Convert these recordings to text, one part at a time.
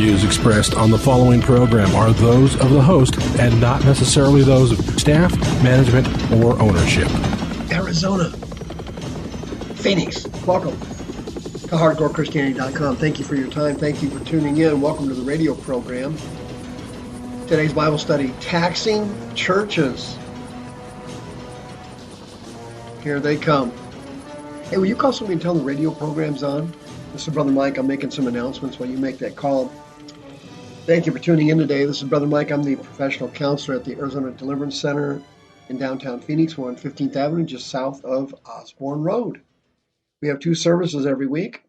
views expressed on the following program are those of the host and not necessarily those of staff, management, or ownership. Arizona, Phoenix, welcome to HardcoreChristianity.com. Thank you for your time. Thank you for tuning in. Welcome to the radio program. Today's Bible study, Taxing Churches. Here they come. Hey, will you call somebody and tell them the radio program's on? This is Brother Mike. I'm making some announcements while you make that call. Thank you for tuning in today. This is Brother Mike. I'm the professional counselor at the Arizona Deliverance Center in downtown Phoenix. We're on 15th Avenue, just south of Osborne Road. We have 2 services every week,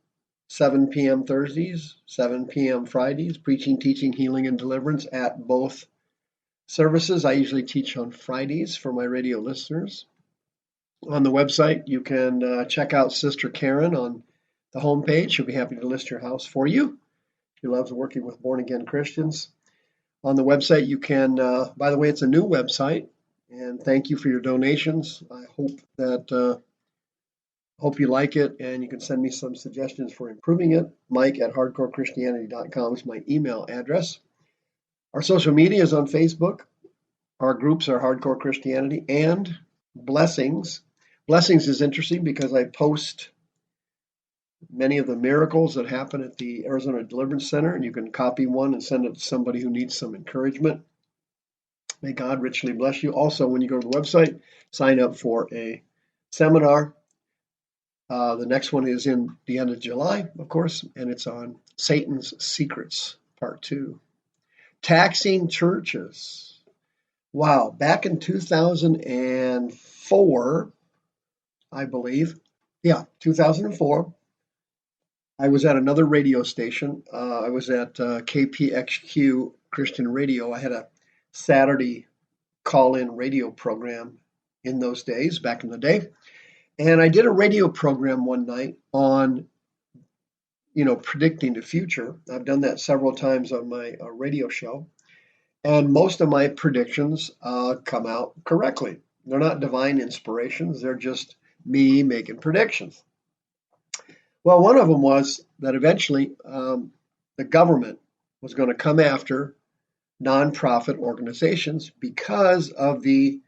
7 p.m. Thursdays, 7 p.m. Fridays, preaching, teaching, healing, and deliverance at both services. I usually teach on Fridays for my radio listeners. On the website, you can check out Sister Karen on the homepage. She'll be happy to list your house for you. She loves working with born-again Christians. On the website, you can, by the way, it's a new website, and thank you for your donations. I hope you like it, and you can send me some suggestions for improving it. Mike at hardcorechristianity.com is my email address. Our social media is on Facebook. Our groups are Hardcore Christianity and Blessings. Blessings is interesting because I post many of the miracles that happen at the Arizona Deliverance Center, and you can copy one and send it to somebody who needs some encouragement. May God richly bless you. Also, when you go to the website, sign up for a seminar. The next one is in the end of July, of course, and it's on Satan's Secrets, Part 2. Taxing churches. Wow, back in 2004, I believe. Yeah, 2004. I was at another radio station. I was at KXXT Christian Radio. I had a Saturday call-in radio program in those days, back in the day. And I did a radio program one night on, predicting the future. I've done that several times on my radio show. And most of my predictions come out correctly. They're not divine inspirations. They're just me making predictions. Well, one of them was that eventually the government was going to come after nonprofit organizations because of the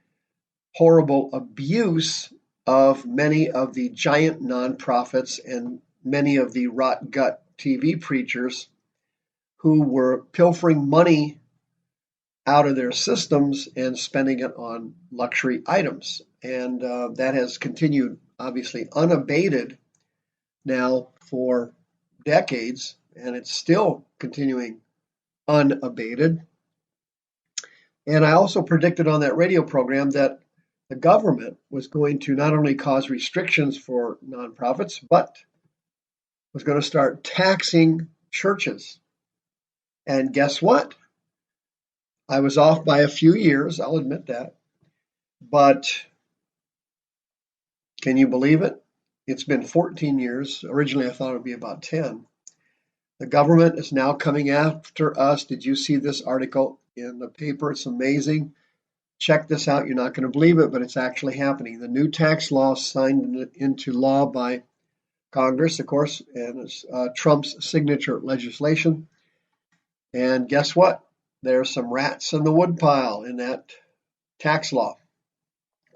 horrible abuse of many of the giant nonprofits and many of the rot gut TV preachers who were pilfering money out of their systems and spending it on luxury items. And that has continued, obviously, unabated now for decades, and it's still continuing unabated. And I also predicted on that radio program that the government was going to not only cause restrictions for nonprofits, but was going to start taxing churches. And guess what? I was off by a few years, I'll admit that. But can you believe it? It's been 14 years. Originally, I thought it would be about 10. The government is now coming after us. Did you see this article in the paper? It's amazing. Check this out. You're not going to believe it, but it's actually happening. The new tax law signed into law by Congress, of course, and it's Trump's signature legislation. And guess what? There's some rats in the woodpile in that tax law.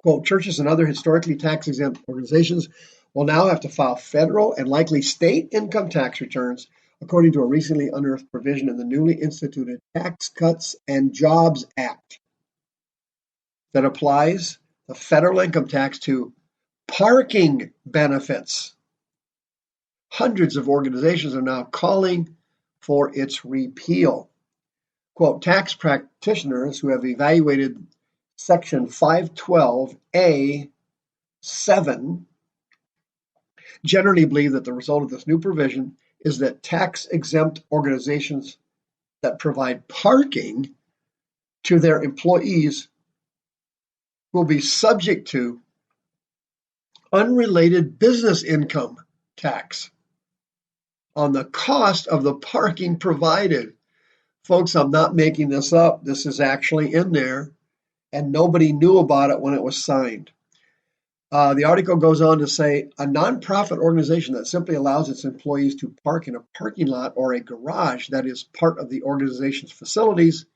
Quote, churches and other historically tax-exempt organizations will now have to file federal and likely state income tax returns, according to a recently unearthed provision in the newly instituted Tax Cuts and Jobs Act that applies the federal income tax to parking benefits. Hundreds of organizations are now calling for its repeal. Quote, tax practitioners who have evaluated Section 512A(7) generally believe that the result of this new provision is that tax-exempt organizations that provide parking to their employees will be subject to unrelated business income tax on the cost of the parking provided. Folks, I'm not making this up. This is actually in there, and nobody knew about it when it was signed. The article goes on to say a nonprofit organization that simply allows its employees to park in a parking lot or a garage that is part of the organization's facilities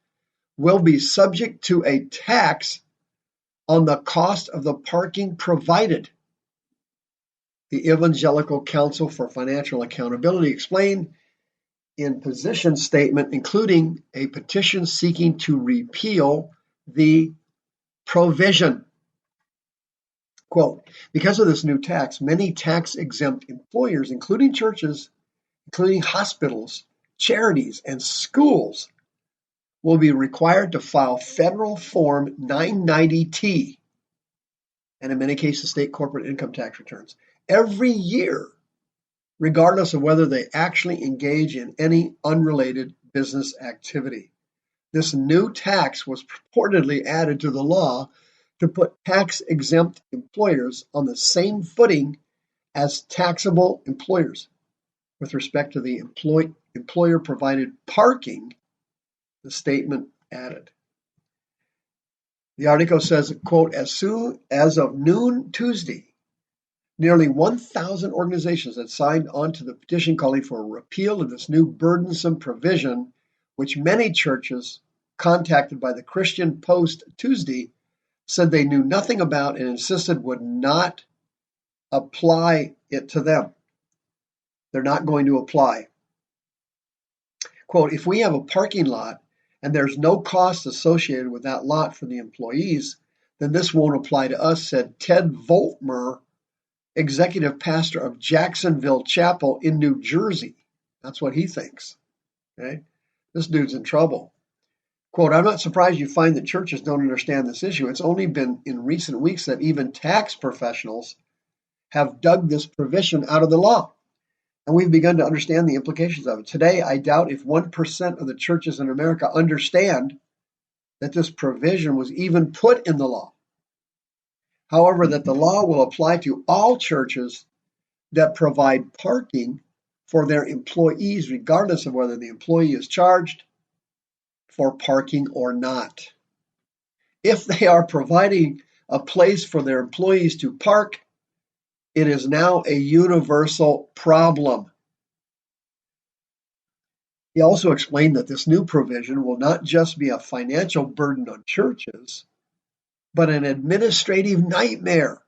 will be subject to a tax on the cost of the parking provided. The Evangelical Council for Financial Accountability explained in position statement, including a petition seeking to repeal the provision. Quote, because of this new tax, many tax-exempt employers, including churches, including hospitals, charities, and schools, will be required to file federal Form 990T, and in many cases, state corporate income tax returns, every year, regardless of whether they actually engage in any unrelated business activity. This new tax was purportedly added to the law to put tax-exempt employers on the same footing as taxable employers with respect to the employer-provided parking, the statement added. The article says, quote, as soon as of noon Tuesday, nearly 1,000 organizations had signed on to the petition calling for a repeal of this new burdensome provision, which many churches contacted by the Christian Post Tuesday said they knew nothing about and insisted would not apply it to them. They're not going to apply. Quote, if we have a parking lot and there's no cost associated with that lot for the employees, then this won't apply to us, said Ted Voltmer, executive pastor of Jacksonville Chapel in New Jersey. That's what he thinks. Okay? This dude's in trouble. Quote, I'm not surprised you find that churches don't understand this issue. It's only been in recent weeks that even tax professionals have dug this provision out of the law, and we've begun to understand the implications of it. Today, I doubt if 1% of the churches in America understand that this provision was even put in the law. However, that the law will apply to all churches that provide parking for their employees, regardless of whether the employee is charged for parking or not. If they are providing a place for their employees to park, it is now a universal problem. He also explained that this new provision will not just be a financial burden on churches, but an administrative nightmare.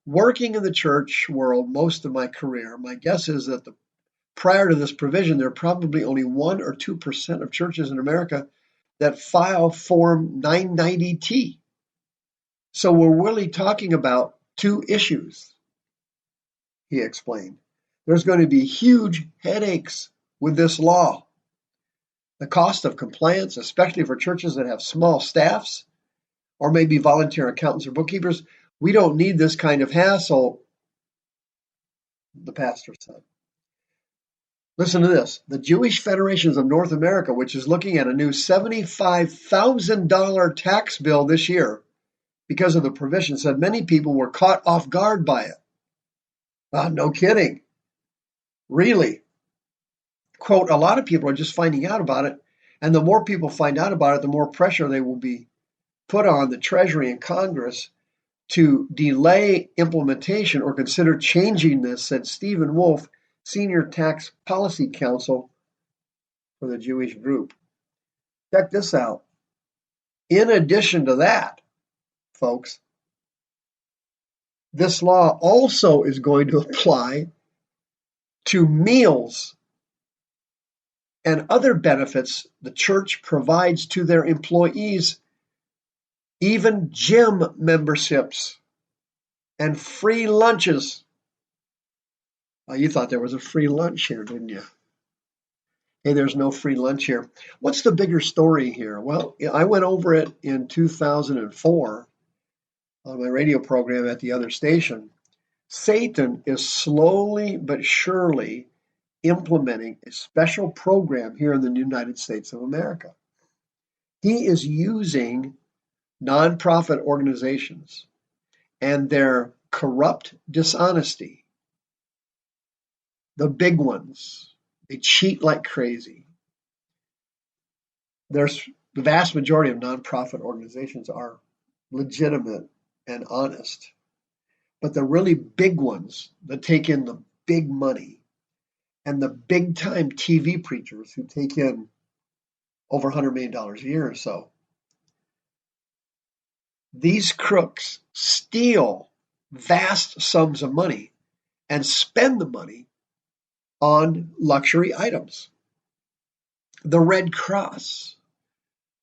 Working in the church world most of my career, my guess is that prior to this provision, there are probably only 1 or 2% of churches in America that file Form 990T. So we're really talking about two issues, he explained. There's going to be huge headaches with this law. The cost of compliance, especially for churches that have small staffs, or maybe volunteer accountants or bookkeepers, we don't need this kind of hassle, the pastor said. Listen to this. The Jewish Federations of North America, which is looking at a new $75,000 tax bill this year because of the provision, said many people were caught off guard by it. No kidding. Really. Quote, a lot of people are just finding out about it, and the more people find out about it, the more pressure they will be put on the Treasury and Congress to delay implementation or consider changing this, said Stephen Wolf, Senior Tax Policy Counsel for the Jewish group. Check this out. In addition to that, folks, this law also is going to apply to meals and other benefits the church provides to their employees, even gym memberships and free lunches. You thought there was a free lunch here, didn't you? Hey, there's no free lunch here. What's the bigger story here? Well, I went over it in 2004 on my radio program at the other station. Satan is slowly but surely implementing a special program here in the United States of America. He is using nonprofit organizations and their corrupt dishonesty, the big ones. They cheat like crazy. The vast majority of nonprofit organizations are legitimate and honest. But the really big ones that take in the big money and the big time TV preachers who take in over $100 million a year or so, these crooks steal vast sums of money and spend the money on luxury items. The Red Cross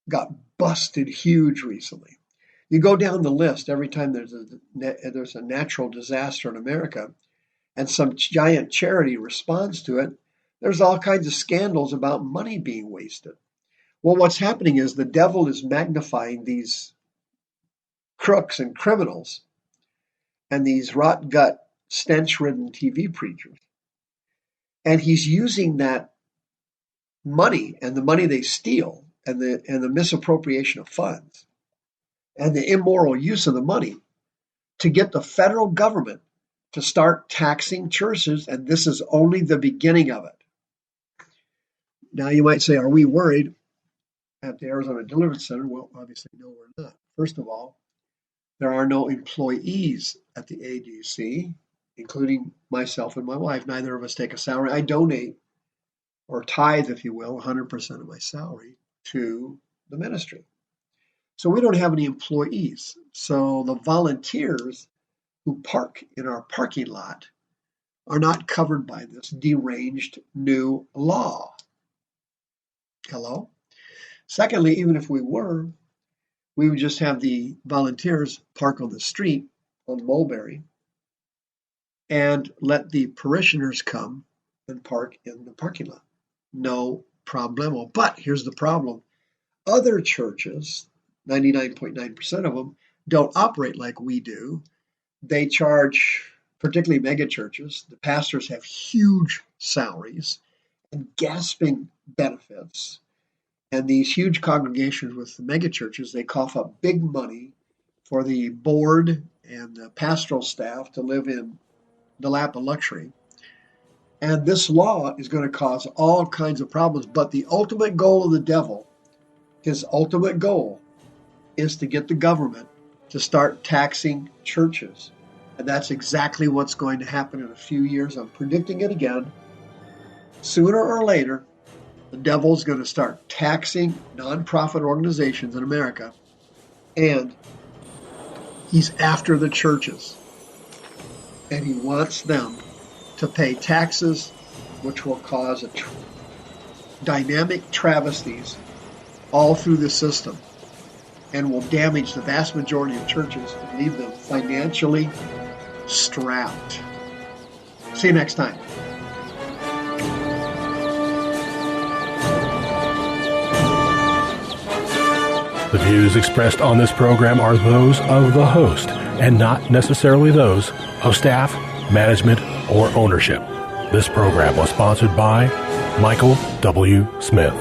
got busted huge recently. You go down the list every time there's a natural disaster in America and some giant charity responds to it, there's all kinds of scandals about money being wasted. Well, what's happening is the devil is magnifying these crooks and criminals and these rot gut, stench-ridden TV preachers. And he's using that money and the money they steal and the misappropriation of funds and the immoral use of the money to get the federal government to start taxing churches, and this is only the beginning of it. Now you might say, are we worried at the Arizona Deliverance Center? Well, obviously, no, we're not. First of all, there are no employees at the ADC, including myself and my wife. Neither of us take a salary. I donate, or tithe, if you will, 100% of my salary to the ministry. So we don't have any employees. So the volunteers who park in our parking lot are not covered by this deranged new law. Hello? Secondly, even if we were, we would just have the volunteers park on the street on Mulberry and let the parishioners come and park in the parking lot. No problemo. But here's the problem. Other churches, 99.9% of them, don't operate like we do. They charge, particularly mega churches, the pastors have huge salaries and gasping benefits. And these huge congregations with the mega churches, they cough up big money for the board and the pastoral staff to live in the lap of luxury. And this law is going to cause all kinds of problems. But the ultimate goal of the devil, his ultimate goal, is to get the government to start taxing churches. And that's exactly what's going to happen in a few years. I'm predicting it again. Sooner or later, the devil's going to start taxing nonprofit organizations in America, and he's after the churches. And he wants them to pay taxes, which will cause dynamic travesties all through the system and will damage the vast majority of churches and leave them financially strapped. See you next time. The views expressed on this program are those of the host and not necessarily those of staff, management, or ownership. This program was sponsored by Michael W. Smith.